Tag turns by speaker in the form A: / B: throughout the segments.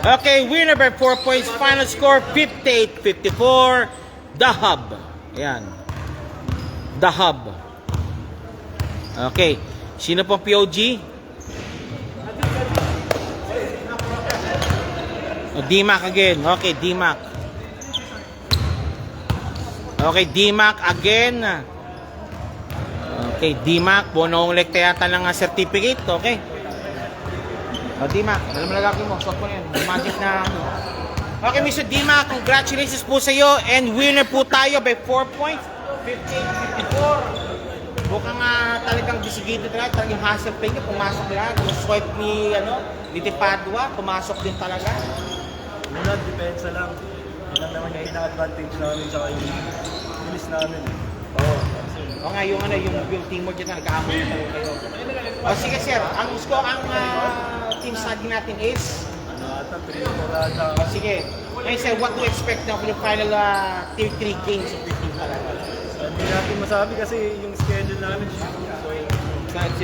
A: Okay, winner by 4 points. Final score 58-54. The Hub. Ayan. The Hub. Okay. Sino pong POG? D-Mac again. Okay, D-Mac. Okay, D-Mac again. Okay, D-Mac. Bonong lekta yata ng certificate. Okay. O, D-Mac. Alam mo lagaki mo. Shot mo yan. Magic na. Okay, Mr. D-Mac. Congratulations po sa iyo. And winner po tayo by 4 points. 58-54. Mukhang talagang bisigido talaga. Talagang hassle pay niya. Pumasok lahat. Yung swipe ni, ni Tipadua. Pumasok din talaga.
B: Muna, depensa lang. Yun lang naman yung ina-advantage namin sa yung bilis namin. Oo.
A: O nga, yung teamwork dyan na nagkakamot na talaga kayo. O sige sir, ang team study natin is?
B: Ata, 3-4 ata.
A: O sige. Ngayon sir, what to expect na for the final tier 3 games of the team talaga?
B: Hindi natin masabi kasi yung schedule namin. So,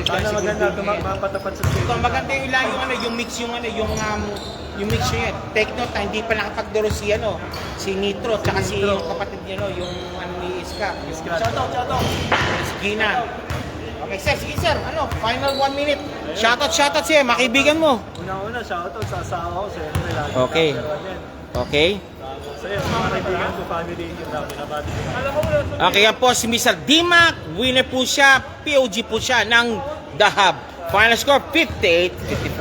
B: sana maganda mapatapat sa schedule.
A: Ito, maganda yung lang yung mix yung mix niya. Take note, hindi pa nakapagduro si Nitro, tsaka si yung kapatid niya, yung ni Iska.
B: Shoutout!
A: Si Gina. Okay, sir, sige sir, final 1 minute. Shoutout sir, makibigan mo.
B: Una-una, shoutout sa asawa ko, siyempre lagi.
A: Okay. Okay.
B: So yun, mga kaibigan ko, family, yun lang, binabati ko.
A: Okay, yan po si Mr. D-Mac. Winner po siya, POG po siya ng The Hub. Final score, 58-54.